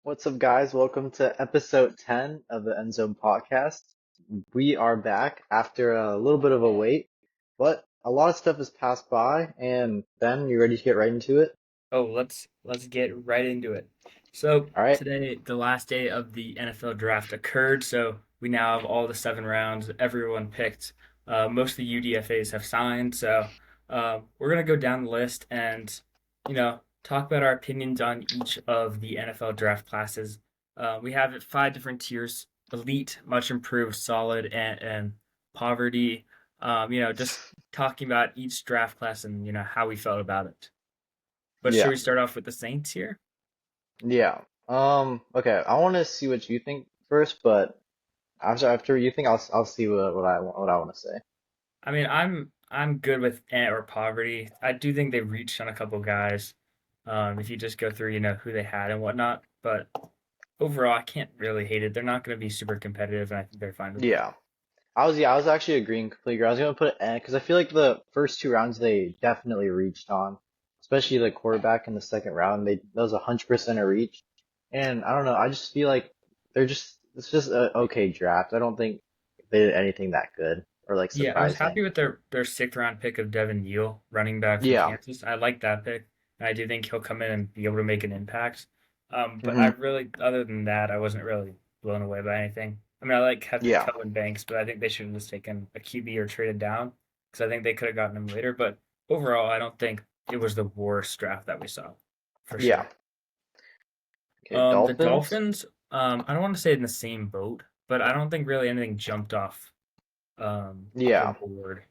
What's up, guys? Welcome to episode 10 of the End Zone podcast. We are back after a little bit of a wait, but a lot of stuff has passed by. And Ben, you ready to get right into it? Oh, let's get right into it. So All right. today, the last day of the NFL draft occurred. So we now have all the 7 rounds. Everyone picked. Most of the UDFA's have signed. So we're gonna go down the list and talk about our opinions on each of the NFL draft classes. We have 5 different tiers: elite, much improved, solid, and poverty. Just talking about each draft class and how we felt about it. But should Yeah. we start off with the Saints here? Yeah. Okay. I want to see what you think first, but after you think, I'll see what I want to say. I mean, I'm good with Ant or Poverty. I do think they reached on a couple guys. If you just go through, who they had and whatnot. But overall, I can't really hate it. They're not going to be super competitive, and I think they're fine with it. Yeah. I was actually agreeing completely. I was gonna put it because I feel like the first two rounds they definitely reached on, especially the quarterback in the second round. That was 100% a reach, and I don't know. I just feel like it's just a okay draft. I don't think they did anything that good or like Yeah, I was surprising. happy with their 6th round pick of Devin Neal, running back from Yeah. Kansas. I like that pick, and I do think he'll come in and be able to make an impact. But I Hmm. really, other than that, I wasn't really blown away by anything. I mean, I like Yeah. Cohen Banks, but I think they should have just taken a QB or traded down because I think they could have gotten him later. But overall, I don't think it was the worst draft that we saw, for Yeah. sure. Okay. The Dolphins. Dolphins, I don't want to say in the same boat, but I don't think really anything jumped off the Yeah. board.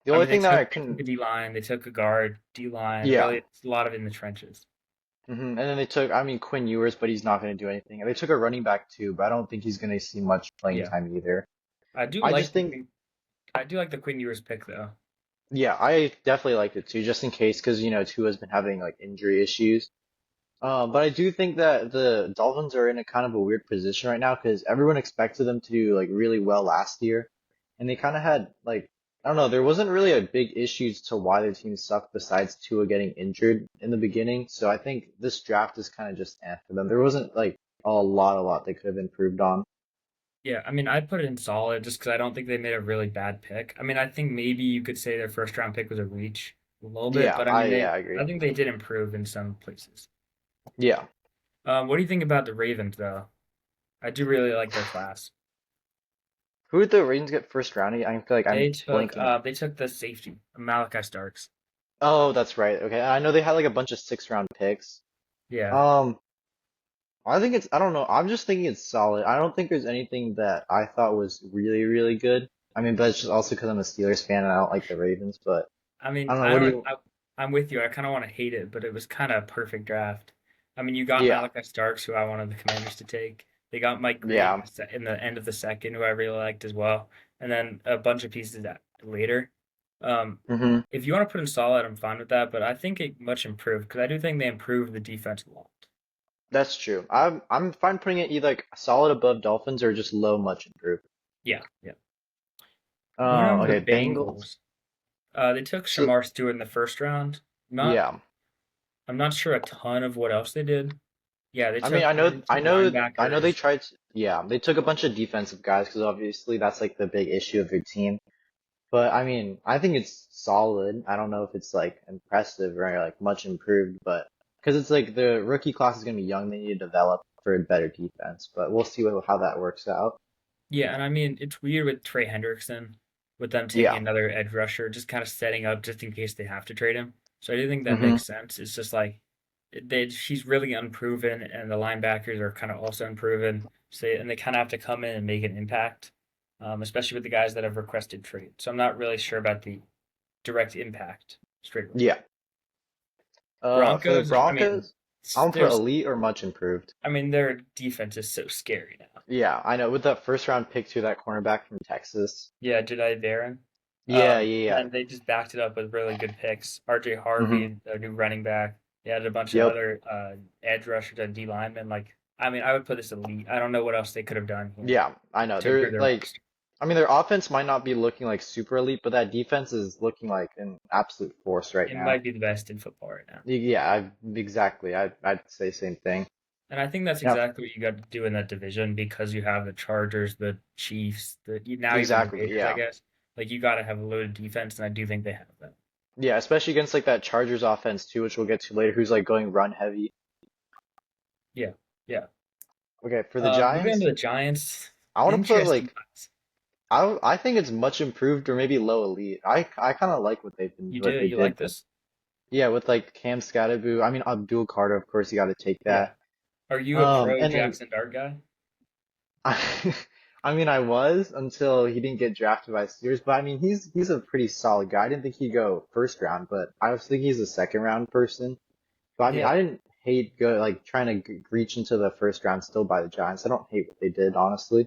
The I only mean, thing that I they took can. a D line, they took a guard, D line. Yeah. Really, it's a lot of in the trenches. And then they took, I mean, Quinn Ewers, but he's not going to do anything. And they took a running back too, but I don't think he's going to see much playing Yeah, time either. I do I like just the think, Quinn. I do like the Quinn Ewers pick though. yeah, I definitely liked it too, just in case, because Tua's been having like injury issues. But I do think that the Dolphins are in a kind of a weird position right now because everyone expected them to do like really well last year, and they kind of had like I don't know, there wasn't really a big issue to why their team sucked besides Tua getting injured in the beginning. So I think this draft is kind of just for them. There wasn't like a lot they could have improved on. Yeah, I mean, I'd put it in solid just because I don't think they made a really bad pick. I mean, I think maybe you could say their 1st round pick was a reach a little bit, Yeah, but I mean, I agree. I think they did improve in some places. Yeah. What do you think about the Ravens though? I do really like their class. Who did the Ravens get first round? I feel like I'm blanking. They took the safety, Malachi Starks. Oh, that's right. Okay, I know they had like a bunch of 6th round picks. Yeah. Um, I don't know. I'm just thinking it's solid. I don't think there's anything that I thought was really, really good. I mean, but it's just also because I'm a Steelers fan and I don't like the Ravens, but I I mean, don't know. What do you? I'm with you. I kind of want to hate it, but it was kind of a perfect draft. I mean, you got Yeah, Malachi Starks, who I wanted the Commanders to take. They got Mike Gray yeah. in the end of the second, who I really liked as well, and then a bunch of pieces that later. Um, Hmm. if you want to put in solid, I'm fine with that, but I think it much improved because I do think they improved the defense a lot. That's true. I'm fine putting it either like solid above Dolphins or just low much improved. Yeah, yeah. Moving on to the Okay, Bengals. Bengals. They took So Shamar Stewart in the 1st round. Not, yeah, I'm not sure a ton of what else they did. Yeah, I mean, they took I know they linebackers. tried. Yeah, they took a bunch of defensive guys because obviously that's like the big issue of their team. But I mean, I think it's solid. I don't know if it's like impressive or like much improved, but because it's like the rookie class is gonna be young, they need to develop for a better defense. But we'll see how that works out. Yeah, and I mean it's weird with Trey Hendrickson, with them taking Yeah. another edge rusher, just kind of setting up just in case they have to trade him. So I do think that Hmm. makes sense. It's just like he's really unproven, and the linebackers are kind of also unproven. So and they kind of have to come in and make an impact, especially with the guys that have requested trade. So I'm not really sure about the direct impact straight away. Yeah. For the Broncos, I mean, Broncos, I don't put there's, elite or much improved. I mean, their defense is so scary now. Yeah, I know with that first round pick to that cornerback from Texas. Yeah, Jedi Darren. Yeah, yeah, And they just backed it up with really good picks. RJ yeah. Harvey, a new running back. They had a bunch of Yep. other edge rushers and D linemen. Like, I mean, I would put this elite. I don't know what else they could have done here Yeah, I know. to improve They're their like, roster. I mean, their offense might not be looking like super elite, but that defense is looking like an absolute force right It now. might be the best in football right now. Yeah, exactly. I'd say same thing. And I think that's Yeah, exactly what you got to do in that division because you have the Chargers, the Chiefs, now even the exactly. Raiders, I Yeah. guess. Like you got to have a loaded defense, and I do think they have that. Yeah, especially against like that Chargers offense too, which we'll get to later, who's like going run heavy. Yeah, yeah. Okay, for the Moving on to Giants, the Giants, I want to put interesting like class. I think it's much improved or maybe low elite. I kind of like You what do? they You like did. this? Yeah, with like Cam Scatterboo. I mean Abdul Carter, of course, you got to take Yeah. that. Are you a pro And then Jackson Dart guy? I, I mean I was until he didn't get drafted by Steelers, but I mean he's a pretty solid guy. I didn't think he'd go first round, but I was thinking he's a second round person. But I mean Yeah. I didn't hate go like trying to reach into the first round still by the Giants. I don't hate what they did, honestly.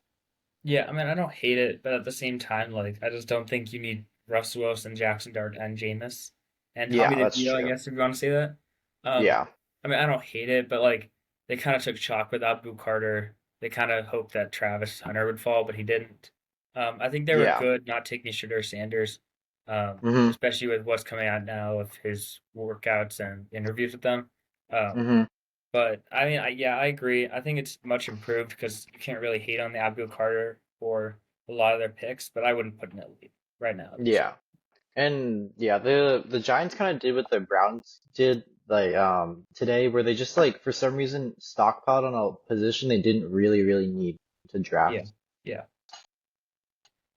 Yeah, I mean, I don't hate it, but at the same time, like, I just don't think you need Russell Wilson, Jackson Dart, and Jameis, and Tommy Yeah, that's DeVito, I true. guess, if you want to say that. Um, Yeah. I mean, I don't hate it, but like, they kind of took chalk with Abu Carter. They kind of hoped that Travis Hunter would fall, but he didn't. I think they were Yeah. good not taking Shedeur Sanders, Mhm. especially with what's coming out now of his workouts and interviews with them. Um, Mhm. but I mean, yeah, I agree. I think it's much improved because you can't really hate on the Abdul Carter or a lot of their picks, but I wouldn't put in it lead right now at least. Yeah. And yeah, the Giants kind of did what the Browns did like today where they just like for some reason stockpiled on a position they didn't really need to Yeah, draft. yeah.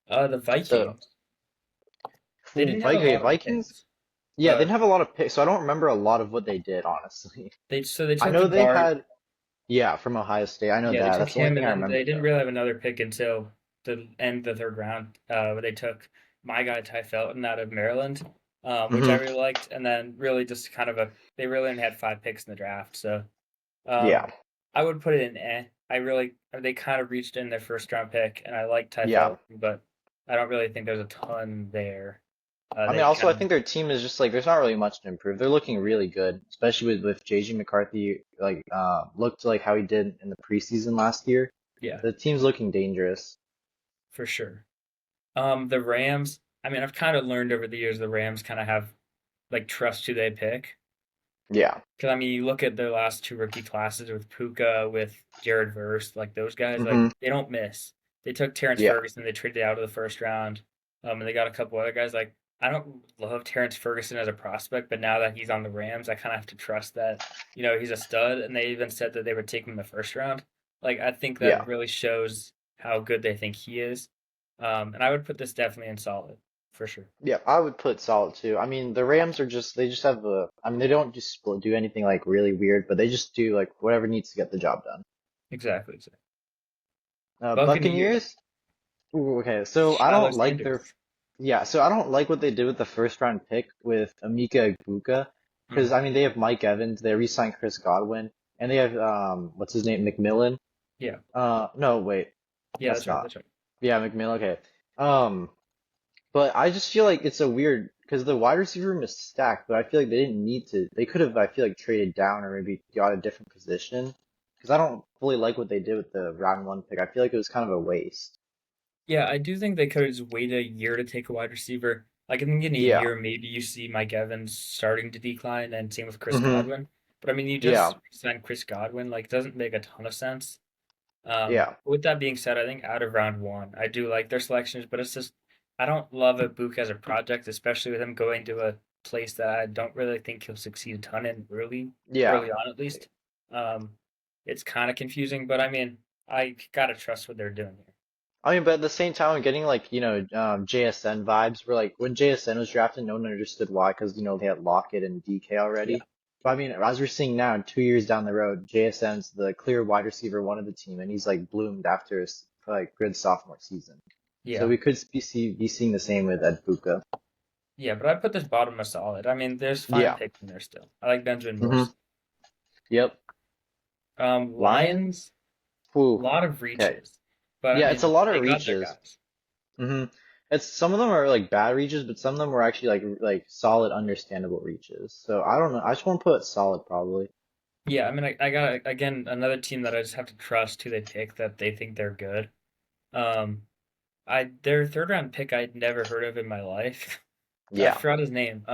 The So, Vikings, they didn't have a lot of Vikings, picks. yeah, they Uh, didn't have a lot of picks, so I don't remember a lot of what they did, honestly. they I took a know they guard. had, yeah, from Ohio State. I know Yeah, they that. took That's the only him, thing and I then remember they didn't though. really have another pick until the end of the third round. Where they took my guy Ty Felton out of Maryland, which I Hmm. really liked, and then really just kind of a they really only had 5 picks in the draft, so Yeah. I would put it in eh. I really they kind of reached in their first round pick, and I like Ty Yeah. Felton, but I don't really think there's a ton there. I mean, They also, kind I of think their team is just like there's not really much to improve. They're looking really good, especially with JJ McCarthy. Like, looked like how he did in the preseason last year. yeah, The team's looking dangerous. for sure. The Rams. I mean, I've kind of learned over the years the Rams kind of have like trust who they pick. Yeah. Because I mean, you look at their last two rookie classes with Puka, with Jared Verse, like those guys, like Hmm. they don't miss. They took Terrence Yeah. Ferguson, they traded out of the first round, and they got a couple other guys. Like I don't love Terrence Ferguson as a prospect, but now that he's on the Rams, I kind of have to trust that he's a stud. And they even said that they would take him in the first round. Like I think that Yeah. really shows how good they think he is. And I would put this definitely in solid for sure. Yeah. I would put solid too. I mean, the Rams are just they just have I mean, they don't just do anything like really weird, but they just do like whatever needs to get the job done. Exactly. Buccaneers, Buccaneers. Ooh, okay, so I Shiloh don't like their Sanders. yeah, so I don't like what they did with the first round pick with Amika Ibuka because Mm, I mean they have Mike Evans, they re-signed Chris Godwin, and they have what's his name McMillan. yeah, No wait, yeah, that's that's right. not. That's right. Yeah, McMillan. Okay. Um, but I just feel like it's a weird because the wide receiver room is stacked, but I feel like they didn't need to. They could have I feel like traded down or maybe got a different position because I don't fully like what they did with the round one pick. I feel like it was kind of a waste. Yeah, I do think they could have just waited a year to take a wide receiver. Like I think in a Yeah. year, maybe you see Mike Evans starting to decline, and same with Chris Hmm. Godwin. But I mean, you Yeah. just signed Chris Godwin, like, it doesn't make a ton of sense. Yeah. With that being said, I think out of round one, I do like their selections, but it's just I don't love a Book as a project, especially with him going to a place that I don't really think he'll succeed a ton in Yeah. early on at least. Um, it's kind of confusing, but I mean, I gotta trust what they're doing here. I mean, but at the same time, I'm getting like, JSN vibes where like when JSN was drafted, no one understood why because, they had Lockett and DK Yeah, already. But I mean, as we're seeing now, 2 years down the road, JSN's the clear wide receiver one of the team, and he's like bloomed after his like good sophomore season. So yeah. we could be seeing the same with Ed Buka. Yeah, but I put this bottom as solid. I mean, there's fine Yeah. picks in there still. I like Benjamin Hmm. Morrison. Yep. Lions? Lions, a Whew. lot of Okay. reaches, but I Yeah, it's a mean, lot they of got their reaches. guys. Hmm. It's some of them are like bad reaches, but some of them were actually like solid, understandable reaches. So I don't know. I just want to put solid probably. Yeah, I mean, I got again another team that I just have to trust who they pick that they think they're good. Um, I their third round pick I'd never heard of in my life. I Yeah. forgot his name.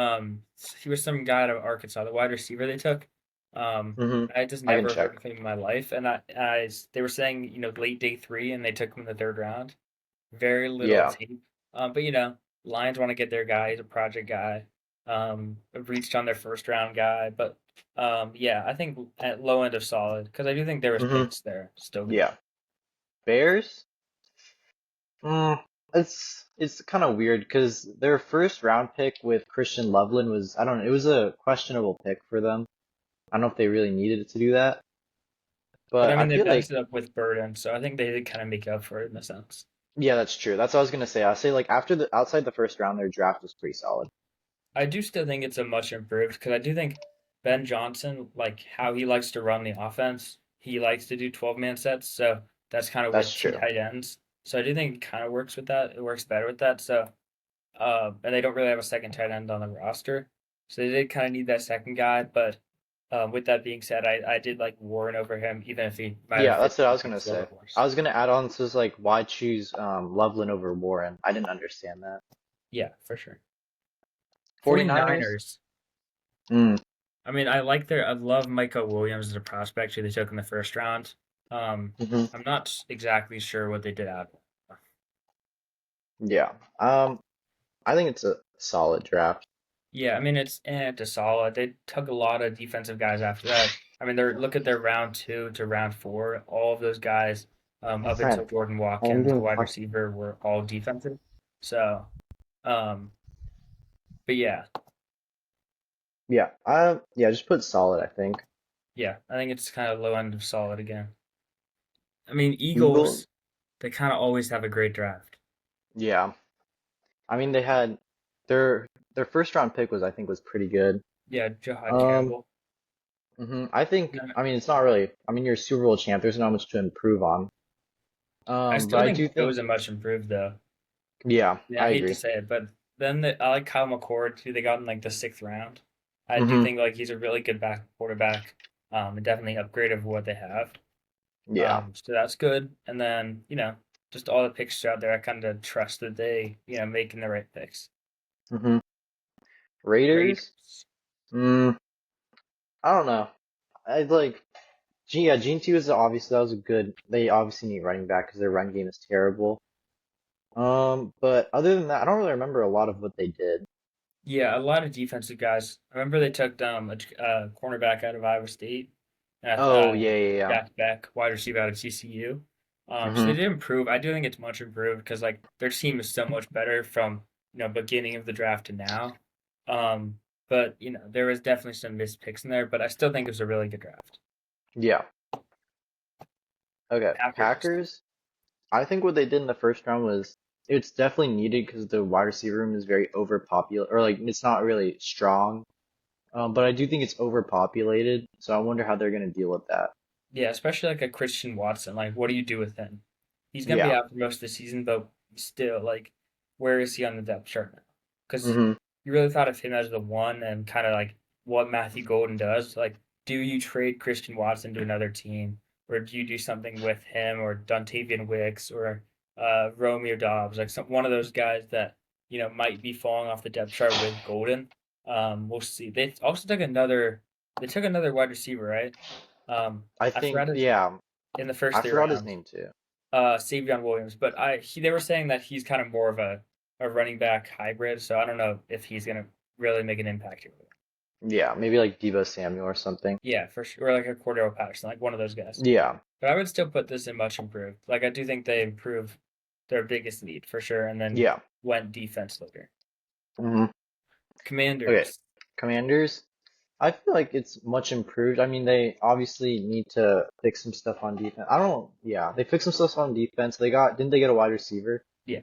He was some guy out of Arkansas, the wide receiver they took. Hmm. I just I can never heard check. of him in my life, and they were saying late day three, and they took him in the third round. Very little Yeah. tape, but Lions want to get their guy. He's a project guy. Reached on their first round guy, but yeah, I think at low end of solid because I do think there was Hmm. picks there still good. Yeah. Bears. Mm, it's kind of weird because their first round pick with Christian Loveland was, I don't know, it was a questionable pick for them. I don't know if they really needed to do that, But but I I mean, they feel like passed it up with Burden, so I think they did kind of make up for it in a sense. yeah, that's true. That's what I was gonna say. I'll say like after the outside the first round, their draft was pretty solid. I do still think it's a much improved because I do think Ben Johnson, like how he likes to run the offense, he likes to do 12-man sets. So that's kind of That's with two true. tight ends. So I do think it kind of works with that. It works better with that. So, and they don't really have a second tight end on the roster. So they did kind of need that second guy. But with that being said, I did like Warren over him, even if he might have Yeah, fit that's what I was gonna picks a little say. bit worse. I was gonna add on to this, like why choose Loveland over Warren? I didn't understand that. Yeah, for sure. 49ers? 49ers. Mm, I mean, I love Michael Williams as a prospect who they took in the first round. Um, hmm. I'm not exactly sure what they did out. Yeah. I think it's a solid draft. Yeah, I mean it's a solid. They took a lot of defensive guys after that. I mean, look at their round two to round four. All of those guys, My up friend, until Jordan I'm Watkins, the doing wide parking. receiver, were all defensive. So, um, but yeah, Yeah. Yeah, just put solid, I think. yeah, I think it's kind of low end of solid again. I mean, Eagle. Eagles, they kind of always have a great draft. Yeah. I mean they had their their first round pick was I think was pretty good. Yeah, Jahad Um, Campbell. I think I mean it's not really I mean you're a Super Bowl champ, there's not much to improve on. I But still I think do think Joe's a much improved though. yeah, Yeah, I I hate to agree. say it, but I like Kyle McCord, who they got in like the sixth round. I do Hmm. think like he's a really good back quarterback, and definitely upgrade of what they have. Yeah. So that's good. And then just all the picks out there, I kind of trust that they making the right picks. Hmm. Raiders? Raiders. Mm, I don't know. I like yeah, Gene 2 is obviously that was a good. They obviously need running back because their run game is terrible. But other than that, I don't really remember a lot of what they did. Yeah, a lot of defensive guys. I remember they took a cornerback out of Iowa State, Oh yeah, yeah, yeah. Jack Beck, wide receiver out of TCU. So Hmm. they did improve. I do think it's much improved because like their team is so much better from beginning of the draft to now. Um, but there was definitely some missed picks in there, but I still think it was a really good draft. Yeah. Okay. Packers. Packers. I think what they did in the first round was it's definitely needed because the wide receiver room is very overpopulated, or like it's not really strong. But I do think it's overpopulated, so I wonder how they're gonna deal with that. Yeah, especially like a Christian Watson. Like, what do you do with him? He's gonna be Yeah. out for most of the season, but still, like, where is he on the depth chart now? Because Hmm. you really thought of him as the one, and kind of like what Matthew Golden does. Like, do you trade Christian Watson to another team, or do you do something with him, or Dontavian Wicks, or Romeo Dobbs, like one of those guys that might be falling off the depth chart with Golden. We'll see. They also took another. They took another wide receiver, right? I I think forgot his yeah, in the first I three forgot his rounds. name too. Savion Williams, but they were saying that he's kind of more of a running back hybrid, so I don't know if he's gonna really make an impact here. Yeah, maybe like Debo Samuel or something. Yeah, for sure, or like a Cordero Patterson, like one of those guys. Yeah. But I would still put this in much improved. Like I do think they improved their biggest need for sure, and then Yeah. went defense later. Hmm. Okay. Commanders. Commanders. I feel like it's much improved. I mean, they obviously need to fix some stuff on defense. I don't, yeah, they fixed some stuff on defense. Didn't they get a wide receiver? Yeah,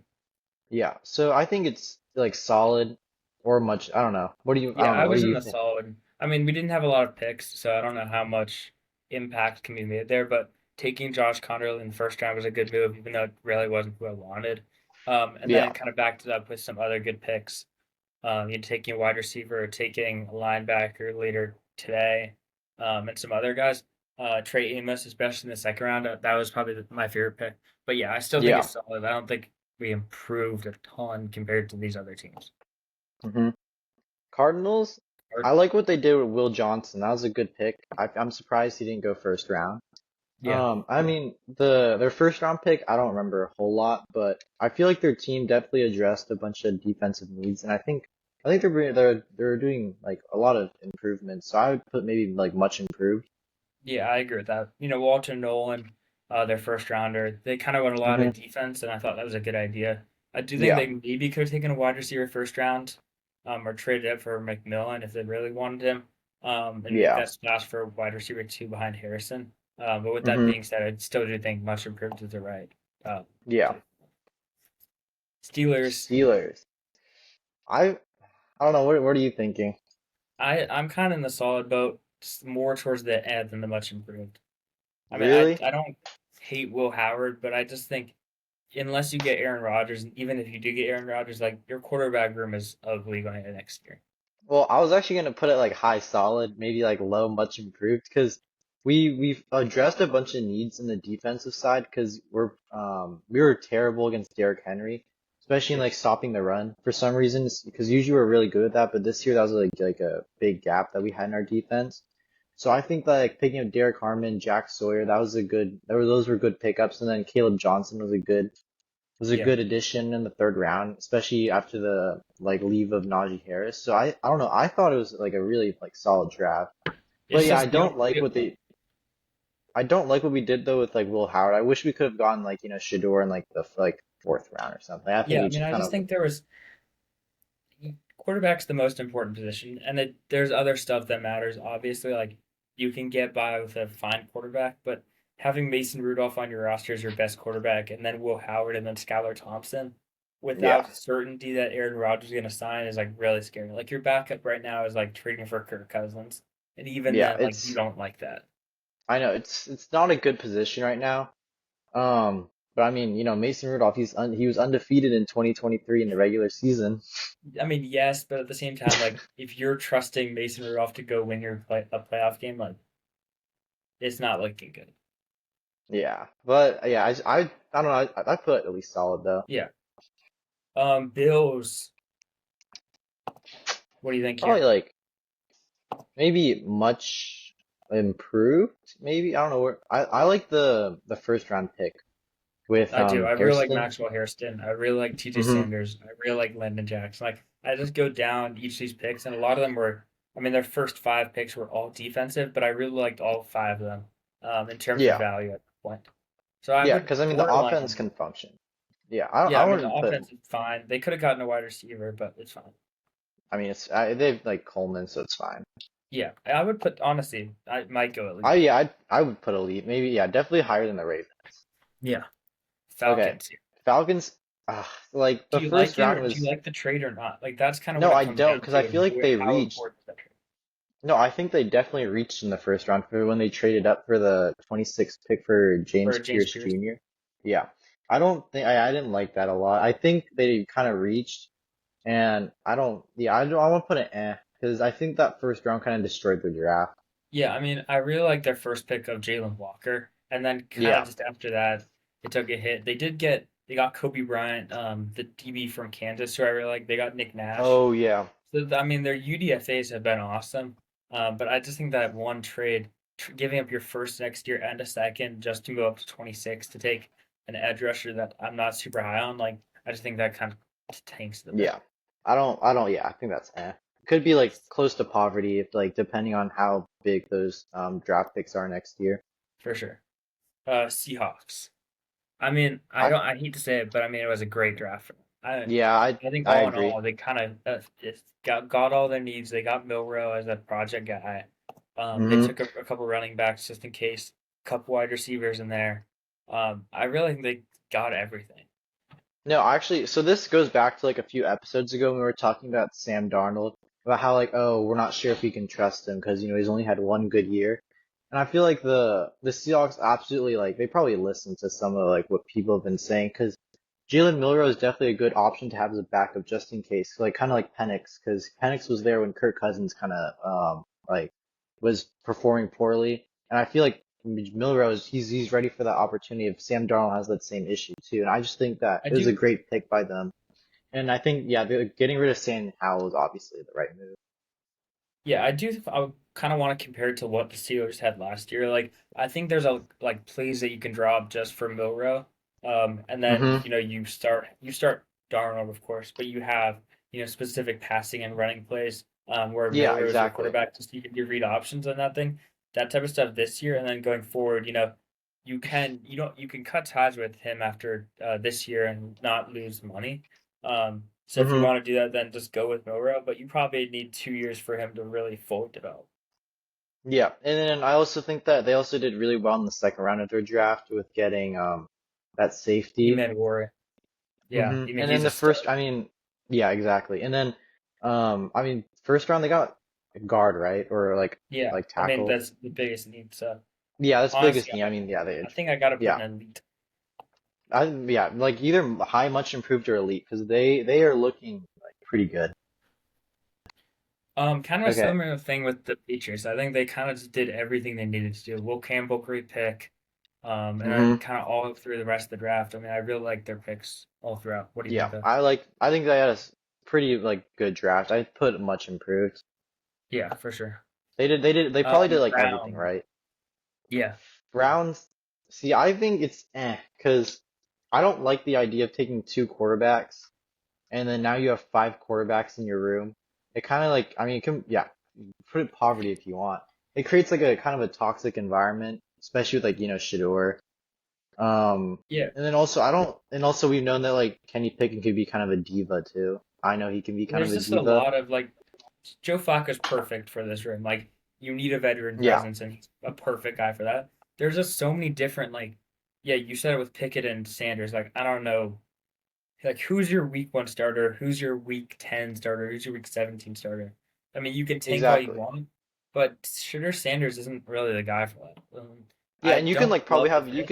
Yeah. So I think it's like solid or much, I don't know. I yeah, don't I know. What was do in you the think? solid. I mean, we didn't have a lot of picks, so I don't know how much impact can be made there. But taking Josh Connerly in the first round was a good move, even though it really wasn't who I wanted. And then Yeah. kind of backed it up with some other good picks. Taking a wide receiver, taking a linebacker later today, and some other guys. Trey Amos, especially in the second round, that was probably my favorite pick. But yeah, I still think Yeah. it's solid. I don't think we improved a ton compared to these other teams. Hmm. Cardinals. Or I like what they did with Will Johnson. That was a good pick. I'm surprised he didn't go first round. yeah, I mean their first round pick, I don't remember a whole lot, but I feel like their team definitely addressed a bunch of defensive needs, and I think they're doing like a lot of improvements. So I would put maybe like much improved. yeah, I agree with that. Walter Nolan, their first rounder, they kind of went a lot Hmm. of defense, and I thought that was a good idea. I do think Yeah. they maybe could have taken a wide receiver first round, or traded up for McMillan if they really wanted him, and make Yeah. that splash for wide receiver two behind Harrison. But with that Hmm. being said, I still do think much improved to the right. Uh, Yeah. to Steelers, Steelers. I don't know. What are you thinking? I'm kind of in the solid boat, just more towards the end than the much improved. I mean, Really? I don't hate Will Howard, but I just think unless you get Aaron Rodgers, and even if you do get Aaron Rodgers, like your quarterback room is ugly going into next year. Well, I was actually gonna put it like high solid, maybe like low much improved, because we've addressed a bunch of needs in the defensive side because we were terrible against Derrick Henry, especially in Yeah, like stopping the run for some reasons. Because usually we're really good at that, but this year that was like a big gap that we had in our defense. So I think that like picking up Derrick Harmon, Jack Sawyer, that was a good. Those were good pickups, and then Caleb Johnson was a yeah, good addition in the third round, especially after the like leave of Najee Harris. So I don't know. I thought it was like a really like solid draft. But it's yeah, just I don't like what we did though with like Will Howard. I wish we could have gotten like, Shedeur in like the like fourth round or something. I think yeah. we I mean, just I kind just of think there was quarterback's the most important position, and there's other stuff that matters. Obviously, like you can get by with a fine quarterback, but having Mason Rudolph on your roster as your best quarterback, and then Will Howard and then Skylar Thompson, yeah. without certainty that Aaron Rodgers is going to sign, is like really scary. Like your backup right now is like trading for Kirk Cousins, and even Yeah, then, like you it's don't like that. I know it's not a good position right now. But I mean, Mason Rudolph, he was undefeated in 2023 in the regular season. I mean, yes, but at the same time, like if you're trusting Mason Rudolph to go win a playoff game, like it's not looking good. Yeah. But yeah, I don't know. I put at least solid though. Yeah. Bills. What do you think Probably here? like maybe much improved. Maybe I don't know where I like the first round pick with I do. I really like Hairston. Maxwell Hairston. I really like TJ Hmm. Sanders. I really like Landon Jackson. Like I just go down each of these picks, and a lot of them were. I mean, their first five picks were all defensive, but I really liked all five of them in terms of Yeah, value at the point. So I yeah, would because I mean the offense borderline. can function. Yeah, Yeah, I I mean the wouldn't put. offense is fine. They could have gotten a wide receiver, but it's fine. I mean they've like Coleman, so it's fine. Yeah, I would put honestly, I might go elite. I would put elite. Maybe yeah, definitely higher than the Ravens. Yeah, Okay, Falcons. Falcons. Like Do the you first like it or round do you was like the trade or not? Like that's kind of no, what it I comes don't down because I to, feel and like they how reached. important is that trade? No, I think they definitely reached in the first round for when they traded up for the 26th pick for For James James Pierce Pierce. Jr. Yeah. I don't think I didn't like that a lot. I think they kind of reached and I don't yeah, I want to put an because I think that first round kind of destroyed the draft. Yeah, I mean, I really like their first pick of Jalen Walker, and then kind of Yeah. just after that, it took a hit. They got Kobe Bryant, the DB from Kansas, who I really like. They got Nick Nash. Oh yeah. So I mean, their UDFA's have been awesome, but I just think that one trade, giving up your first next year and a second just to go up to 26 to take an edge rusher that I'm not super high on, like I just think that kind of tanks it a bit Yeah. I don't yeah, I think that's Could be like close to poverty if like depending on how big those draft picks are next year. for sure. Seahawks. I mean, I I don't. I hate to say it, but I mean, it was a great draft for them. yeah, I think I all in agree. all, they kind of just got all their needs. They got Milrow as a project guy. They Hmm. took a couple running backs just in case, a couple wide receivers in there. I really think they got everything No, actually, so this goes back to like a few episodes ago when we were talking about Sam Darnold, about how like, oh, we're not sure if we can trust him because he's only had one good year. And I feel like the Seahawks absolutely like they probably listened to some of like what people have been saying because Jalen Milrow is definitely a good option to have as a backup just in case, like kind of like Penix because Penix was there when Kirk Cousins kind of like was performing poorly, and I feel like Milrose he's ready for that opportunity if Sam Darnold has that same issue too, and I just think that I it was a do. great pick by them, and I think yeah, getting rid of Sam Howell was obviously the right move. Yeah, I do. I kind of want to compare it to what the Steelers had last year. Like, I think there's a like plays that you can draw up just for Milrow, and then Hmm. you start Darnold, of course, but you have specific passing and running plays, where Yeah, Milrow is your exactly. quarterback, just you can do read options on that thing, that type of stuff this year, and then going forward, you can cut ties with him after this year and not lose money. So if you Hmm. want to do that, then just go with Milrow. But you probably need 2 years for him to really fully develop. Yeah, and then I also think that they also did really well in the second round of their draft with getting that safety. Eman Warrior. Yeah, I mean And then he's a the stud. first, I mean, yeah, exactly. And then I mean, first round they got a guard, right? Or Yeah, like I mean tackle. that's the biggest need. So Yeah, that's the biggest honestly, thing. I mean, yeah, they I think I got to put yeah. an elite. Yeah, like either high, much improved or elite because they are looking like pretty good. Kind of a Okay. similar thing with the Patriots. I think they kind of just did everything they needed to do. Will Campbell great pick, and then Hmm. kind of all through the rest of the draft. I mean, I really like their picks all throughout. What do you Yeah, think though? I think they had a pretty like good draft. I put much improved. Yeah, for sure. They probably did like everything Brown. right. Yeah, Browns, see, I think it's because I don't like the idea of taking two quarterbacks and then now you have five quarterbacks in your room. It kind of like, I mean, it can, yeah, put it poverty if you want. It creates like a kind of a toxic environment, especially with like, Shedeur. yeah. And then also I don't, and also we've known that like Kenny Pickett could be kind of a diva too. I know he can be kind of There's a just a diva. lot of like Joe Flacco's perfect for this room. Like you need a veteran Yeah, presence, and he's a perfect guy for that. There's just so many different yeah, you said it with Pickett and Sanders. Like I don't know, like who's your week 1 starter? Who's your week 10 starter? Who's your week 17 starter? I mean, you can tank all you exactly. want, but Shedeur Sanders isn't really the guy for that. Yeah, I and you can don't like probably love the have fit.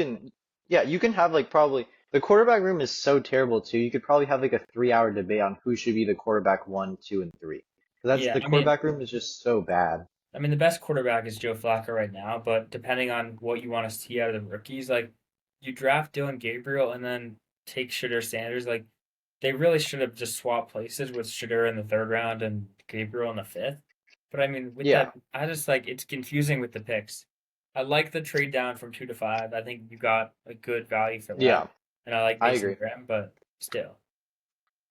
you can have like probably the quarterback room is so terrible too. You could probably have like a 3 hour debate on who should be the quarterback one, two, and three. 'Cause that's Yeah, the quarterback room is just so bad. I mean, the best quarterback is Joe Flacco right now, but depending on what you want to see out of the rookies, like you draft Dylan Gabriel and then take Shedeur Sanders, like they really should have just swapped places with Shedeur in the third round and Gabriel in the fifth. But I mean, with Yeah, that, I just like it's confusing with the picks. I like the trade down from 2 to 5. I think you got a good value for yeah, that, and I like I Mason agree. Graham, but still,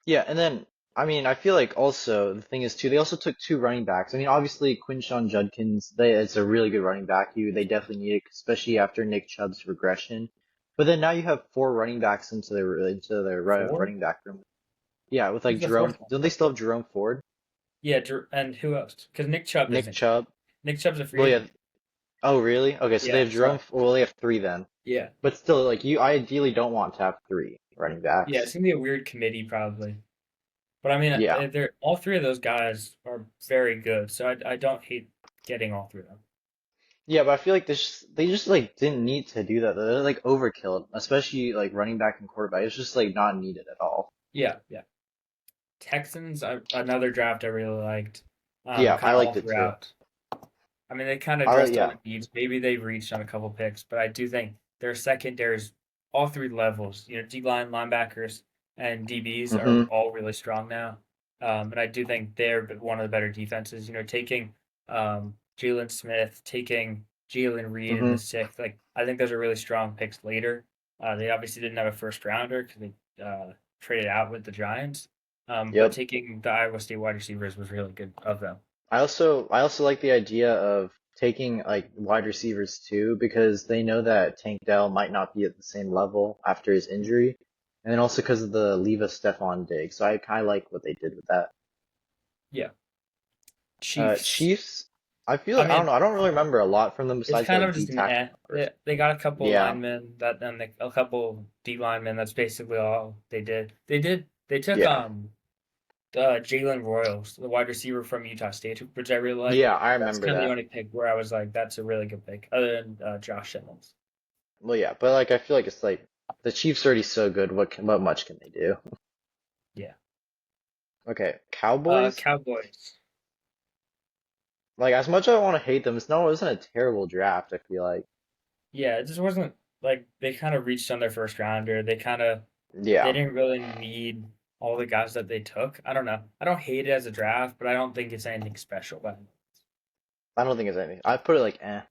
Yeah, and then I mean I feel like also the thing is too they also took two running backs. I mean obviously Quinshon Judkins, it's a really good running back. They definitely need it, especially after Nick Chubb's regression. But then now you have four running backs into their four. running back room. Yeah, with Who's like the Jerome. fourth one? Don't they still have Jerome Ford? Yeah, and who else? Because Nick Chubb Nick isn't here. Chubb. Nick Chubb's a free Well, yeah. agent. Oh, really? Okay, so they Yeah, have so Well, they have three then. yeah. But still, like you ideally don't want to have three running Yeah, it's backs. gonna be a weird committee probably. But I mean, Yeah. they're all three of those guys are very good, so I don't hate getting all three of them. Yeah, but I feel like they just like didn't need to do that. They're like overkill, especially like running back and quarterback. It's just like not needed at all. Yeah, yeah. Texans, another draft I really liked. Yeah, Kind I of all liked it too. throughout. I mean, they kind of I like addressed all yeah. the needs. Maybe they've reached on a couple picks, but I do think their secondaries, all three levels, D line, linebackers, and DBs are Mm-hmm. all really strong now. And I do think they're one of the better defenses. Taking Jalen Smith, taking Jalen Reed in Mm-hmm. the sixth, like I think those are really strong picks later. They obviously didn't have a first rounder because they traded out with the Giants. But Yep. taking the Iowa State wide receivers was really good of them. I also like the idea of taking like wide receivers too because they know that Tank Dell might not be at the same level after his injury, and then also because of the Leva Stephon dig. So I kind of like what they did with that. Yeah, Chiefs. Chiefs. I I don't mean, know. I don't really remember a lot from them it's besides kind like of D just an eh. tackle first. They got a couple Yeah. linemen that and a couple D linemen. That's basically all they did. They took Yeah. Jalen Royals, the wide receiver from Utah State, which I really like. Yeah, I That's remember kind of the that. only pick where I was like, that's a really good pick, other than Josh Simmons. Well, yeah, but like I feel like it's like the Chiefs are already so good. What much can they do? Yeah. Okay, Cowboys. Cowboys. Like as much as I want to hate them, it wasn't a terrible draft. I feel like. Yeah, it just wasn't like they kind of reached on their first rounder. They Yeah. didn't really need all the guys that they took. I don't know. I don't hate it as a draft, but I don't think it's anything special. But I don't think it's anything. I put it like eh.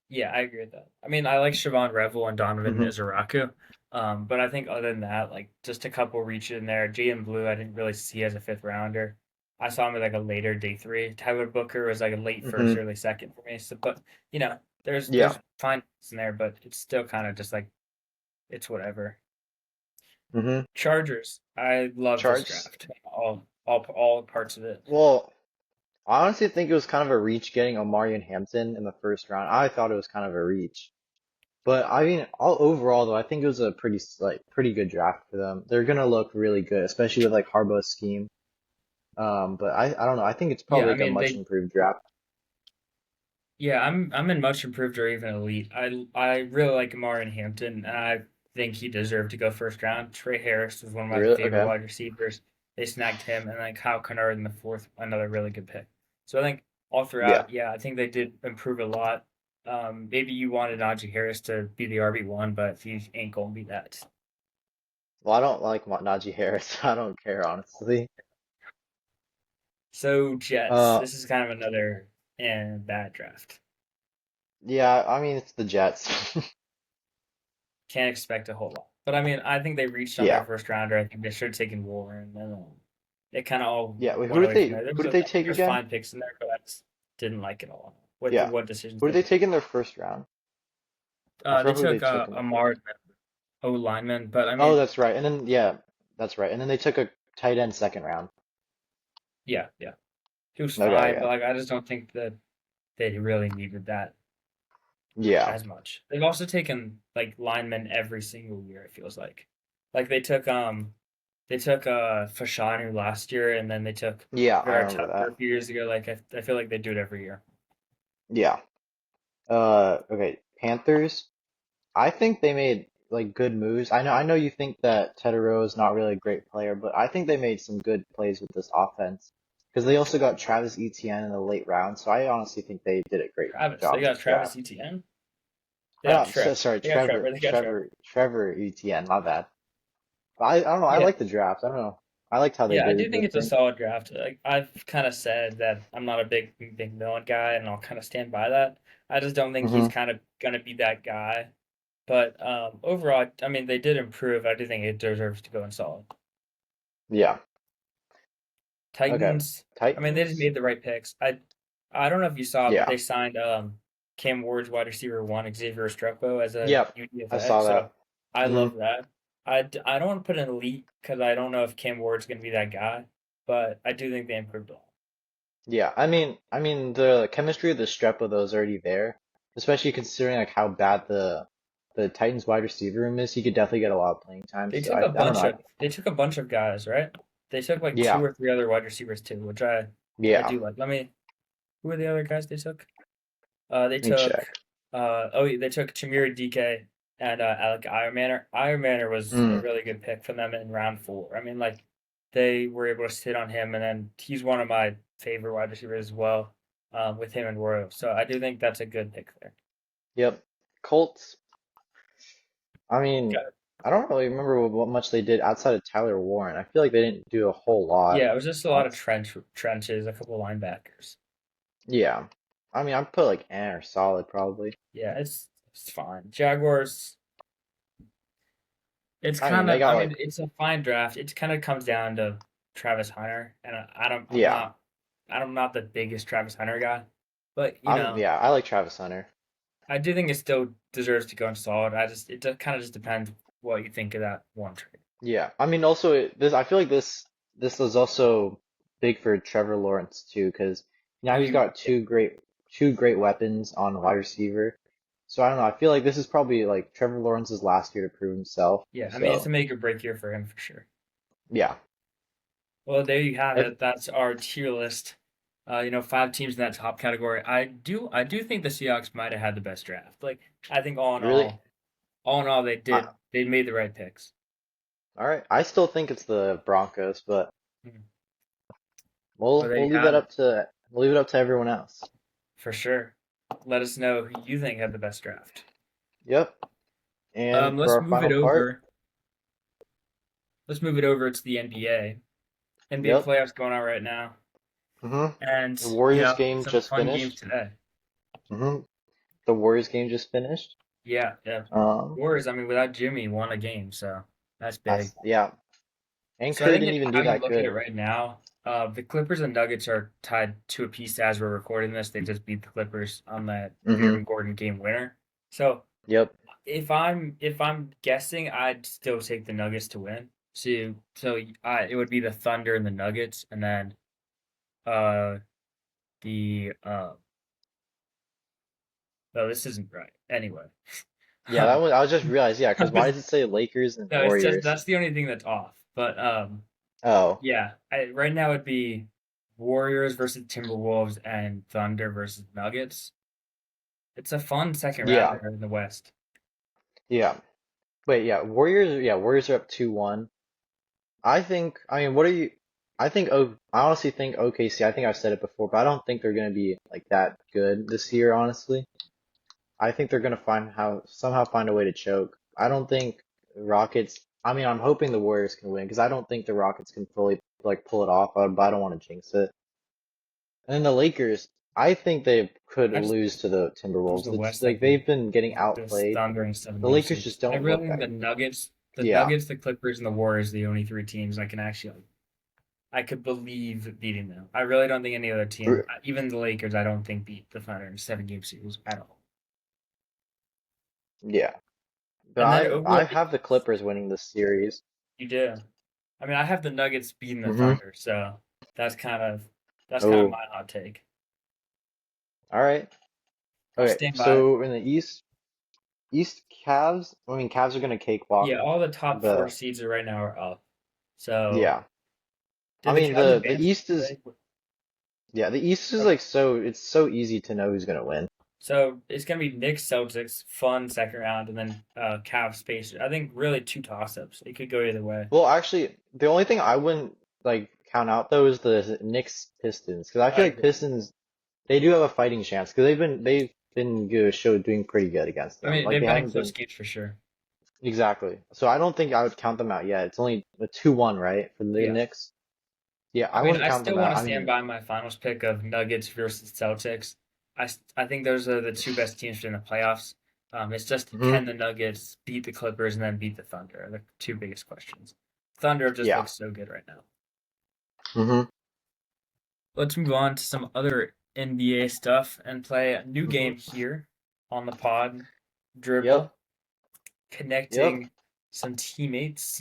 Yeah, I agree with that. I mean, I like Siobhan Revel and Donovan Hmm. Izaraku. But I think other than that, like just a couple reach in there. Jaden Blue, I didn't really see as a fifth rounder. I saw him as like a later day three. Tyler Booker was like a late first, Hmm. early second for me. So, but Yeah. there's fine in there, but it's still kind of just like it's whatever. Hmm. Chargers, I love this Charts. draft. All parts of it. Well, I honestly think it was kind of a reach getting Omarion Hampton in the first round. I thought it was kind of a reach. But I mean, all overall though, I think it was a pretty good draft for them. They're gonna look really good, especially with like Harbaugh's scheme. But I don't know. I think it's Yeah, probably I like a mean much they improved draft. Yeah, I'm in much improved or even elite. I really like Amari Hampton, and I think he deserved to go first round. Trey Harris was one of You my really? favorite Okay. wide receivers. They snagged him, and then Kyle Kennard in the fourth, another really good pick. So I think all Yeah. throughout, yeah, I think they did improve a lot. Maybe you wanted Najee Harris to be the RB1, but he ain't gonna be that. Well, I don't like Najee Harris. I don't care honestly. So Jets, Uh, this is kind of another bad draft. yeah. I mean, it's the Jets. Can't expect a whole lot. But I mean, I think they reached on their Yeah. first rounder. I think they should have taken Warren, and then it kind of all Yeah. Wait, went away from there. who did they take There's again? fine picks in there, but I just didn't like it all. Yeah. What decisions Who did they they made. take in their first round? I They forgot who they took took in the Amar first. O lineman, but I Oh, mean, that's right. And then yeah, that's right. And then they took a tight end second round. yeah, he was Okay, fine, but okay. like I just don't think that they really needed that Yeah. as much. They've also taken like linemen every single year. It feels like they took Fashanu last year, and then they took Yeah, I Vera remember Tucker that. a few years ago. Like I feel like they do it every year. Yeah. Okay. Panthers. I think they made like good moves. I know you think that Tedero is not really a great player, but I think they made some good plays with this offense because they also got Travis Etienne in the late round. So I honestly think they did a great Travis, they job got with the Travis draft. Etienne. They Or got not, Trev. sorry, They got Trevor. They got Trevor. Trevor Etienne. My bad. But I don't know. I Yeah, like the draft. I don't know. I liked how they yeah. I did do think the it's a thing. solid draft. Like I've kind of said that I'm not a big villain guy, and I'll kind of stand by that. I just don't think he's Hmm. kind of gonna be that guy. But overall, I mean, they did improve. I do think it deserves to go in solid. Yeah. Okay. Titans. I mean, they just Titans. made the right picks. I don't know if you saw, but Yeah. they signed Cam Ward's wide receiver one, Xavier Restrepo, as a Yep. I UDFA. saw So that. I Hmm. love that. I don't want to put an elite because I don't know if Cam Ward's going to be that guy, but I do think they improved a lot. Yeah, I mean the chemistry of the strep of those already there, especially considering like how bad the Titans wide receiver room is. He could definitely get a lot of playing time. So I don't know. They took a bunch of guys, right? They took like two Yeah, or three other wide receivers too, which I yeah. do like. Who are the other guys they took? They Let me took check. they took Chimera DK and Alec Ironmanner. Ironmanner was a Mm, really good pick for them in round four. I mean, like they were able to sit on him, and then he's one of my favorite wide receivers as well, with him and Royal. So I do think that's a good pick there. yep. Colts. I mean, Got it. I don't really remember what much they did outside of Tyler Warren. I feel like they didn't do a whole lot. Yeah, it was just a lot of Honest. trenches, a couple linebackers. Yeah. I mean, I'd put like or solid probably. Yeah, it's fine. Jaguars. It's I mean, kind they of. got I like mean, it's a fine draft. It kind of comes down to Travis Hunter, and I don't. yeah. I'm not the biggest Travis Hunter guy, but Yeah, I like Travis Hunter. I do think it still deserves to go in solid. It kind of just depends what you think of that one trade. Yeah, I mean, also this. I feel like this is also big for Trevor Lawrence too, because now he's got Yeah, two great weapons on wide receiver. So I don't know. I feel like this is probably like Trevor Lawrence's last year to prove himself. yeah. I mean, it's a So make or break year for him for sure. yeah, Well, there you have if it. That's our tier list. Five teams in that top category. I do think the Seahawks might have had the best draft. Like, I think really, all in all, I, they made the right picks. all right. I still think it's the Broncos, but Mhm. Well, we'll there we'll you leave that have it up to everyone else. for sure. Let us know who you think had the best draft. Yep. And for Let's our move final it part, over. Let's move it over to the NBA. NBA yep. playoffs going on right now. hmm and The Warriors game some just fun games finished. today. hmm The Warriors game just finished. Yeah, yeah. Um, Warriors, I mean, without Jimmy, won a game, so that's big. that's yeah. And So I Curry think didn't that even how do you that look at it good. right now, the Clippers and Nuggets are tied to a piece as we're recording this. They just beat the Clippers on that hmm Aaron Gordon game winner. So Yep. if I'm guessing, I'd still take the Nuggets to win. It would be the Thunder and the Nuggets, and then uh the no, this isn't right. Anyway, Yeah, that um, was. I was just realized. Yeah, because why does it say Lakers and no, it's just Warriors? that's the only thing that's off. But Oh, yeah, right now it'd be Warriors versus Timberwolves and Thunder versus Nuggets. It's a fun second round yeah, there in the West. yeah. Wait, yeah, Warriors. Yeah, Warriors are up 2-1. I think. I mean, what are you? I think. Oh, I honestly think OKC. I think I've said it before, but I don't think they're gonna be like that good this year. Honestly, I think they're gonna somehow find a way to choke. I don't think Rockets. I mean, I'm hoping the Warriors can win because I don't think the Rockets can fully like pull it off. But I don't want to jinx it. And then the Lakers. I think they could I just lose to the lose Timberwolves. the It's West. I like think they've been getting this outplayed. Thunder and seven The game Lakers just series. I don't really look think that good. The Yeah. Nuggets, the Clippers, and the Warriors, are the only three teams I can actually I could believe beating them. I really don't think any other team, even the Lakers, I don't think beat the Thunder in a seven-game series at all. Yeah. But And then I over I at the have the East, Clippers winning this series. you do. I mean, I have the Nuggets beating the hmm Thunder, so that's kind of that's kind of Oh, my hot take. all right. I'll Okay. stand by it. So in the East Cavs, I mean Cavs are gonna cakewalk Yeah, all the top four the seeds are right now are up. So yeah. I did the mean Cavs the advance East is today? yeah, the East is Okay. like it's so easy to know who's gonna win. So it's gonna be Knicks Celtics, fun second round, and then Cavs Pacers. I think really two toss ups. It could go either way. Well, actually, the only thing I wouldn't like count out though is the Knicks Pistons because I I feel like agree. Pistons they do have a fighting chance because they've been good, doing pretty good against I them. mean, Like they've they been in haven't close been games for sure. exactly. So I don't think I would count them out yet. It's only a 2-1, right, for the Yeah. Knicks. Yeah, I I mean, wouldn't I count still them want out. to I stand mean, by my finals pick of Nuggets versus Celtics. I think those are the two best teams in the playoffs. It's just hmm can the Nuggets beat the Clippers and then beat the Thunder? Are the two biggest questions. Thunder just yeah. looks so good right now. hmm Let's move on to some other NBA stuff and play a new hmm game here on the pod. Yep. Dribble, Yep. connecting some teammates.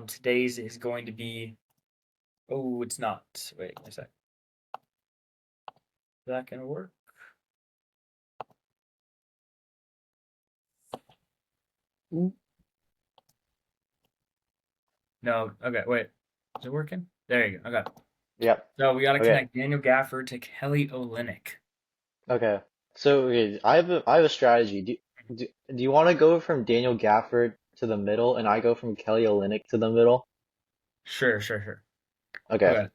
Today's is going to be. Oh, it's not. Wait a sec. Is that gonna work? Ooh. No. Okay. Wait. Is it working? There you go. Okay. Yep. So we got to Okay. connect Daniel Gafford to Kelly Olynyk. Okay. So okay, I have a strategy. Do you want to go from Daniel Gafford to the middle, and I go from Kelly Olynyk to the middle? Sure. Sure. Sure. Okay. Okay.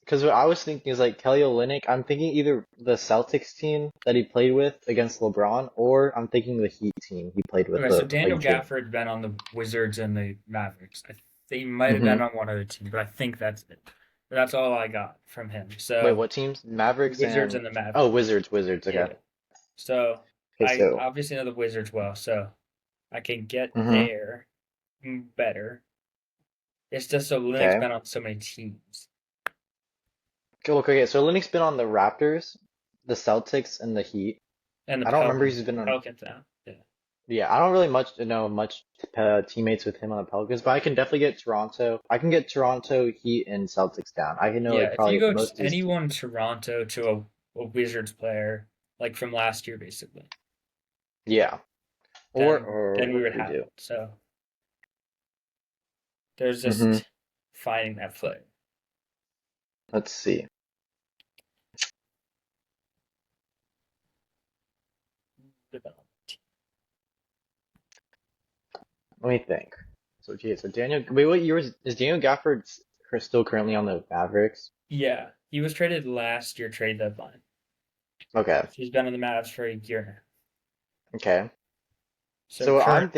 Because what I was thinking is like Kelly Olynyk. I'm thinking either the Celtics team that he played with against LeBron, or I'm thinking the Heat team he played with Okay. So the Daniel like Jimmy. Gafford's been on the Wizards and the Mavericks. They might have hmm been on one other team, but I think that's it. That's all I got from him. Wait, So what teams? the Mavericks Wizards and and the oh, Mavericks. Wizards. Okay. Yeah. So Okay, I so obviously know the Wizards well, so I can get hmm there better. It's just so Linux okay. been on so many teams Cool. Okay, so Olynyk's been on the Raptors, the Celtics, and the Heat. and the I don't remember Pelicans. he's been on. Pelicans now. Yeah. Yeah, I don't really know much teammates with him on the Pelicans, but I can definitely get Toronto. I can get Toronto, Heat, and Celtics down. I can know Yeah, like if you probably go most of his team. anyone Toronto to a Wizards player, like from last year basically, Yeah. Or then we what would did we have do? it. So there's hmm just finding that player. Let's see. Let me think. So gee, so Daniel. Wait, what year is Daniel Gafford still currently on the Mavericks? Yeah, he was traded last year trade deadline. Okay. So he's been in the Mavs for a year now. Okay. So So current,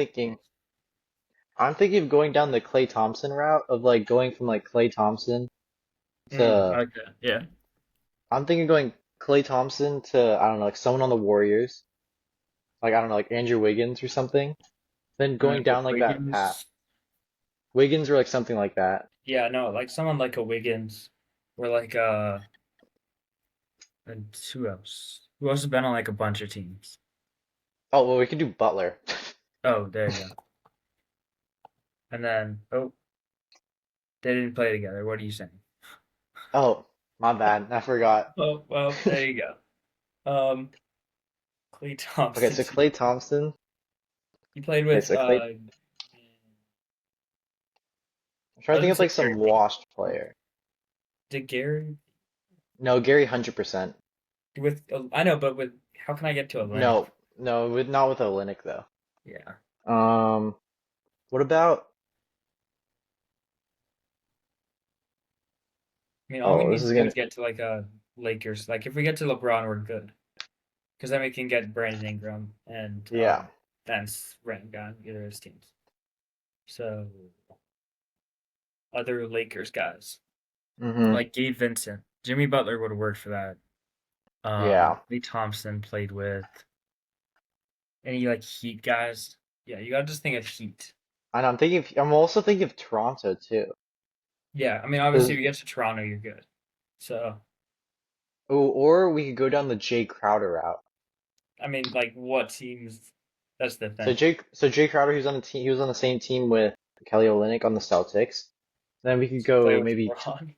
I'm thinking of going down the Clay Thompson route of like going from like Clay Thompson. to Okay. Yeah. I'm thinking going Klay Thompson to I don't know, like someone on the Warriors. Like I don't know, like Andrew Wiggins or something. Then going down like that path. Wiggins. Wiggins or like something like that. Yeah, no, like someone like a Wiggins or like and who else? Who else has been on like a bunch of teams? Oh, well we could do Butler. Oh, there you go. And then they didn't play together. What are you saying? Oh, my bad. I forgot. Oh, well, there you go. Um, Klay Okay, Thompson so too. Klay Thompson. He played Okay, with so Klay. I'm I trying to was think gonna of say like some Gary Payton. washed player. Did Gary No, Gary 100%. with I know, but with how can I get to Atlantic? No, no, with not with Olynyk though. Yeah. Um, what about? I mean, all we Oh, this need is to do gonna. is get to like a Lakers. Like if we get to LeBron, we're good. Because then we can get Brandon Ingram and Yeah. Vance Rand on either of his teams. So other Lakers guys Mm-hmm. like Gabe Vincent, Jimmy Butler would have worked for that. Yeah. Lee Thompson played with any like Heat guys. Yeah, you gotta just think of Heat. And I'm thinking. I'm also thinking of Toronto too. Yeah, I mean obviously if Cause you get to Toronto, you're good. So oh, or we could go down the Jay Crowder route. I mean like what teams? That's the So thing. Jay Crowder, he was on the team. He was on the same team with Kelly Olynyk on the Celtics. Then we could So play go with maybe LeBron.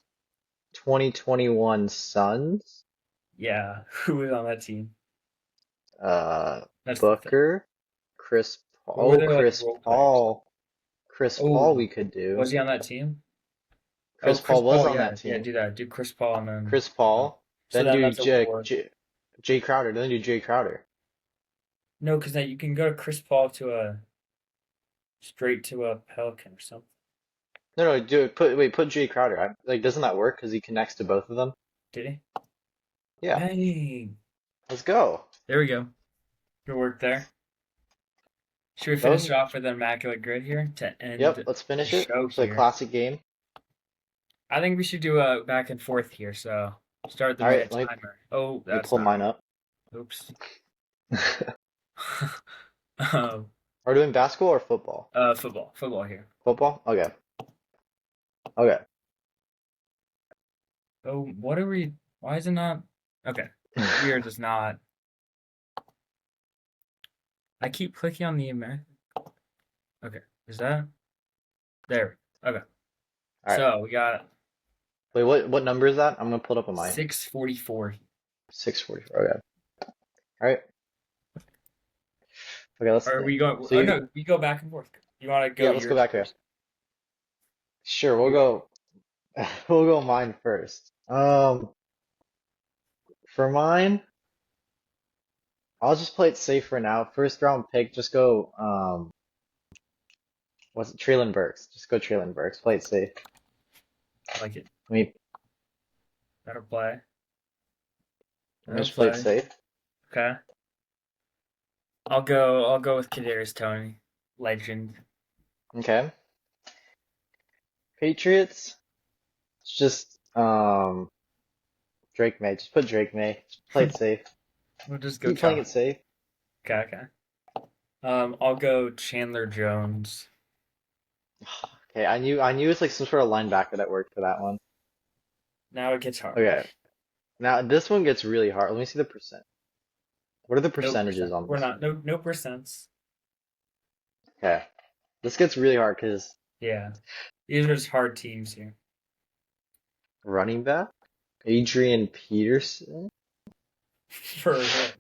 2021 Suns. Yeah, who was on that team? Uh, That's the thing. Booker, Chris Paul. Who were Oh, their like Chris role players? Paul. Chris Paul, Oh, we could was do. he on that team? Oh, Chris Chris Paul was Paul. on Yeah, that yeah. team. Do that. Do Chris Paul and then. Chris Uh, Paul. so Then then do that's a war. Jay Crowder. Then do Jay Crowder. No, because then you can go to Chris Paul to a straight to a Pelican or something. No, no, do it. Put Jay Crowder. Like, doesn't that work? Because he connects to both of them. Did he? Yeah, Dang. let's go. There we go. Good work there. Should we That finish was. it off with a immaculate grid here to Yep. end Let's the finish it. show It's a here? classic game. I think we should do a back and forth here. So start the All right. minute timer. Oh, Let me that's pull not mine right. up. Oops. um, Are we doing basketball or football? football here. Football. Okay. Okay. Oh, what are we? Why is it not? Okay, we are just not. I keep clicking on the American. Okay, is that there? Okay, All right. so we got Wait, what number is that? I'm gonna pull it up on mine. 6:44. 644. Okay. All right. Okay, let's Are think. we going? So Oh you, no, we go back and forth. You want to go yeah, let's go yours back here. first? Sure, we'll You go. go. We'll go mine first. For mine, I'll just play it safe for now. First round pick, just go. What's it? Traylon Burks. Just go Traylon Burks. Play it safe. I like it. Let me Better play. let me Better just play it play. safe. Okay. I'll go. I'll go with Kadarius Toney, legend. Okay. Patriots. It's just Drake May. Just put Drake May. Just play it safe. We'll just go Keep playing Chalk. it safe. Okay. Okay. I'll go Chandler Jones. Okay, I knew it's like some sort of linebacker that worked for that one. Now it gets hard. Okay. Now this one gets really hard. Let me see the percent. What are the No percentages percent. on We're this not. one? No percents. Okay. This gets really hard because Yeah. These are just hard teams here. running back, Adrian Peterson. For who?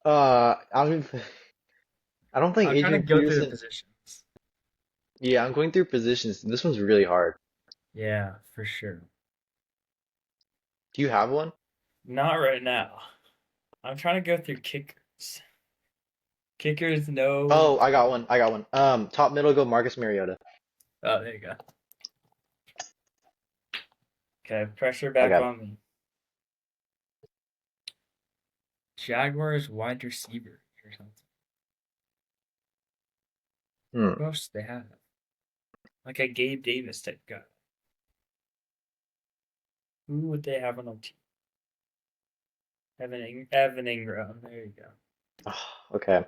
I mean, I don't think I'm trying to Adrian go through the Peterson. positions. Yeah, I'm going through positions. This one's really hard. Yeah, for sure. Do you have one? Not right now. I'm trying to go through kickers. Kickers, no. Oh, I got one. I got one. Top middle go Marcus Mariota. Oh, there you go. Okay, pressure back Okay. on me. Jaguars wide receiver or something. Hmm. Who else do they have? Like a Gabe Davis type guy. Who would they have on a team? Evan Ingram. There you go. Okay.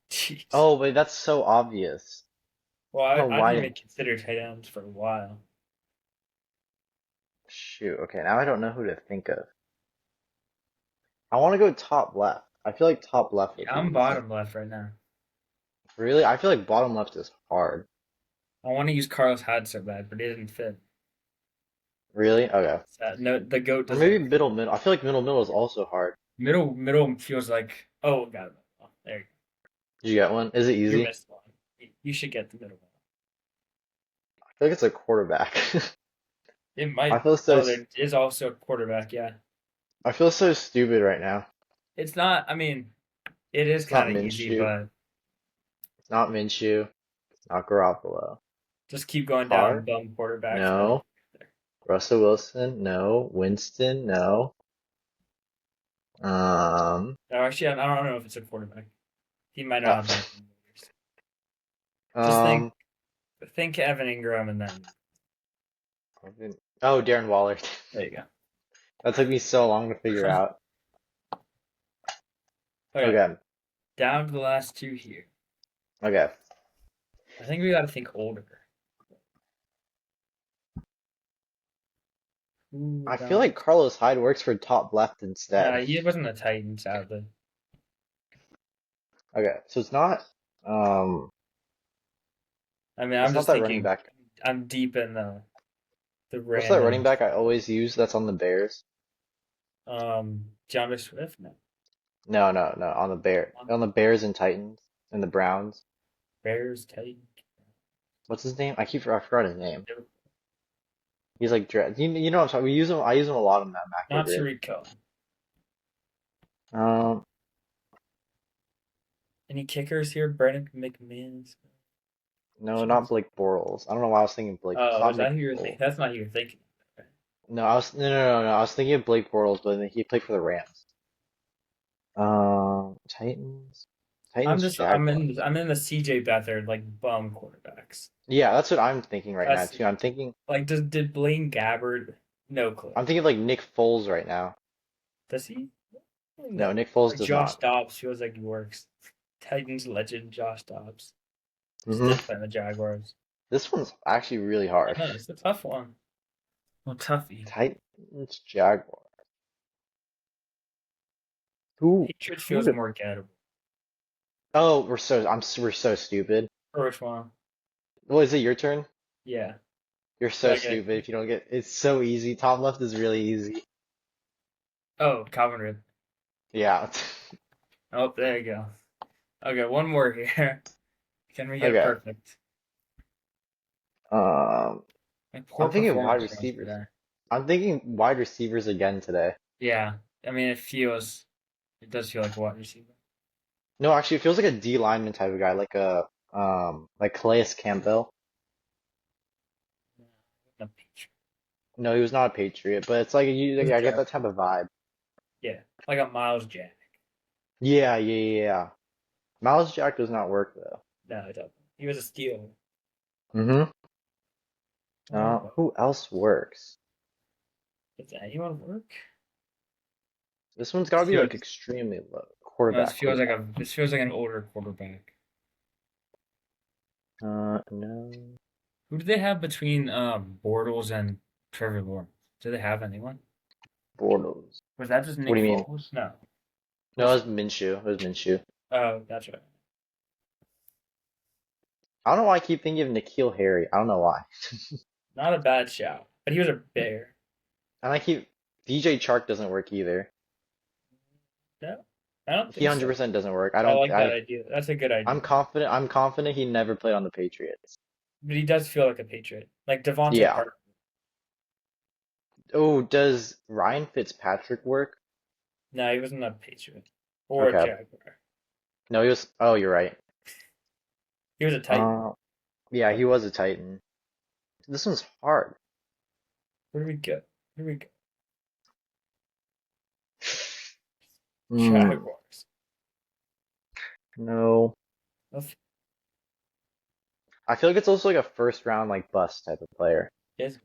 Jeez. Oh, but that's so obvious. Well, Oh, I didn't why? even consider tight ends for a while. Shoot. Okay, now I don't know who to think of. I want to go top left. I feel like top left would Yeah, be I'm easy. bottom left right now. Really? I feel like bottom left is hard. I want to use Carlos Hyde so bad, but it didn't fit. Really? Okay. No, the goat Or doesn't. maybe middle. I feel like middle is also hard. Middle feels like, oh, got it. Oh, there you go. Did you get one? Is it You easy? missed one. You should get the middle one. I feel like it's a quarterback. It I might. feel so. Oh, there is also a quarterback. Yeah, I feel so stupid right now. it's not. I mean, it is It's not kind of easy, Minshew. but It's not Minshew. It's not Garoppolo. just keep going down Carr? dumb quarterbacks, and then you No. get there. Russell Wilson? No. Winston? No. Um. No, actually, I don't know if it's a quarterback. He might not Uh, have been. Just um. think Evan Ingram, and then Oh, Darren Waller. there you go. That took me so long to figure out. Okay, Okay. down to the last two here. Okay. I think we got to think older. Ooh, I feel down. like Carlos Hyde works for top left instead. He wasn't a Titan, sadly. Okay, so it's not I mean, I'm it's not just that running thinking. back. I'm deep in the What's that running random. back I always use that's on the Bears? DeAndre Swift. No, No, on the Bears and Titans and the Browns. Bears, Titan. What's his name? I forgot his name. He's like you know what I'm talking. We use him. I use him a lot in that macro Not grid. Tariq Cohen. Um, Any kickers here? Brandon McManus. no, not Blake Bortles. I don't know why I was thinking Blake. It's Oh, not is that Nick who you're thinking? Foles. That's not who you're thinking. No, I was no. I was thinking of Blake Bortles, but then he played for the Rams. Titans, Jaguars. I'm in the CJ Beathard like bum quarterbacks. Yeah, that's what I'm thinking right now That's too. did Blaine Gabbert? No clue. I'm thinking like Nick Foles right now. Does he? No, No. Nick Foles Or does Josh not. Dobbs feels like he works. Titans legend Josh Dobbs. He's Hmm did play in the Jaguars. This one's actually really hard. I know it's a tough one. Well, toughie. Titans, Jaguars. Who? Patriots Who? feels more gettable. Oh, we're so stupid. Or which one? Well, is it your turn? Yeah. You're Do so I get? stupid if you don't get. It's so easy. Top left is really easy. Oh, Calvin Ridley. Yeah. Oh, there you go. Okay, one more here. Can we get it Okay. perfect? Um, Like poor I'm thinking wide performance from us receivers. today. I'm thinking wide receivers again today. Yeah. I mean, it does feel like a wide receiver. No, actually, it feels like a D lineman type of guy, like Calais Campbell. The Patriot. No, he was not a Patriot, but it's like Who's I get Jack? that type of vibe. Yeah, like a Miles Jack. Yeah. Miles Jack does not work though. No, it doesn't. He was a steal. Mm-hmm. Oh, Who else works? does anyone work? This one's got This to be like feels extremely low. no. Quarterback. This feels like an older quarterback. No. Who do they have between Bortles and Trevor Lawrence? Do they have anyone? Bortles. Was that just What Nick do you mean? Foles? No. No, it Who's was Minshew. It was Minshew. oh, that's right. I don't know why I keep thinking of N'Keal Harry. I don't know why. Not a bad shout, but he was a bear. And I keep DJ Chark doesn't work either. No, I don't He think so. 100% doesn't work. I I don't. like that idea. That's a good idea. I'm confident he never played on the Patriots. But he does feel like a Patriot, like Devontae Yeah. Parker. Oh, does Ryan Fitzpatrick work? No, he wasn't a Patriot or a Okay. Jaguar. No, he was. Oh, you're right. He was a Titan. Uh, yeah, he was a Titan. This one's hard. Where do we go? Here we go. Hmm. Jaguars. No. That's- I feel like it's also like a first round like bust type of player. Yes.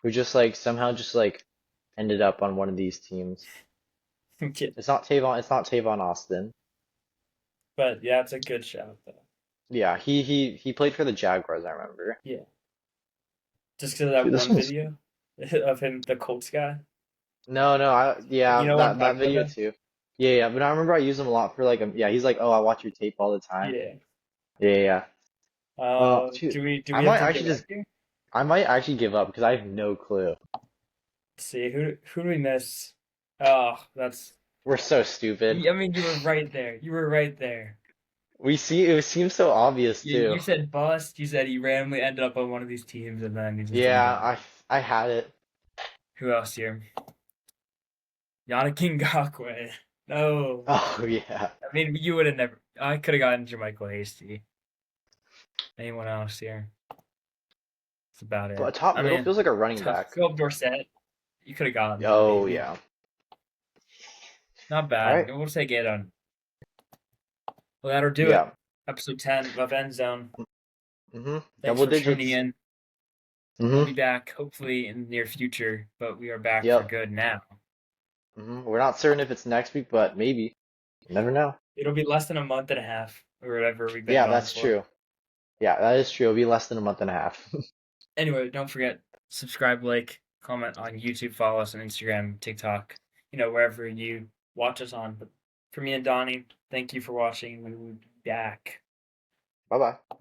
who just like somehow just like ended up on one of these teams. Yeah. It's not Tavon Austin. But yeah, it's a good shout though. Yeah, he played for the Jaguars, I remember. Yeah. Just because of that Dude, this one one's video of him, the Colts guy. no, You yeah, know what I'm that talking about video though? too. Yeah, but I remember I use him a lot for like yeah, he's like, "Oh, I watch your tape all the time." Yeah. Yeah. Dude, Do we have to give up here? I might actually give up because I have no clue. Let's see who do we miss? Oh, that's. We're so stupid. I mean, you were right there. You were right there. We see it seems so obvious You too. said bust. You said he randomly ended up on one of these teams, and then he just didn't Yeah, get it. I had it. Who else here? Yannick Ngakoue. No. Oh yeah. I mean, you would have never. I could have gotten Jermichael Hasty. Anyone else here? That's about it. But top I middle mean, feels like a running back. Philip Dorsett. You could have gotten him, Oh maybe. yeah. Not All bad. right. We'll take it on. Well, that'll do it. Yeah. Episode 10 of End Zone. Thanks Double for tuning digits. in. We'll Mm-hmm. be back hopefully in the near future, but we are back for Yep. good now. We're not certain if it's next week, but maybe. You never know. It'll be less than a month and a half or whatever we've been Yeah, gone that's for. true. Yeah, that is true. It'll be less than a month and a half. Anyway, don't forget, subscribe, like, comment on YouTube, follow us on Instagram, TikTok, wherever you watch us on. But for me and Donnie, thank you for watching. We will be back. Bye bye.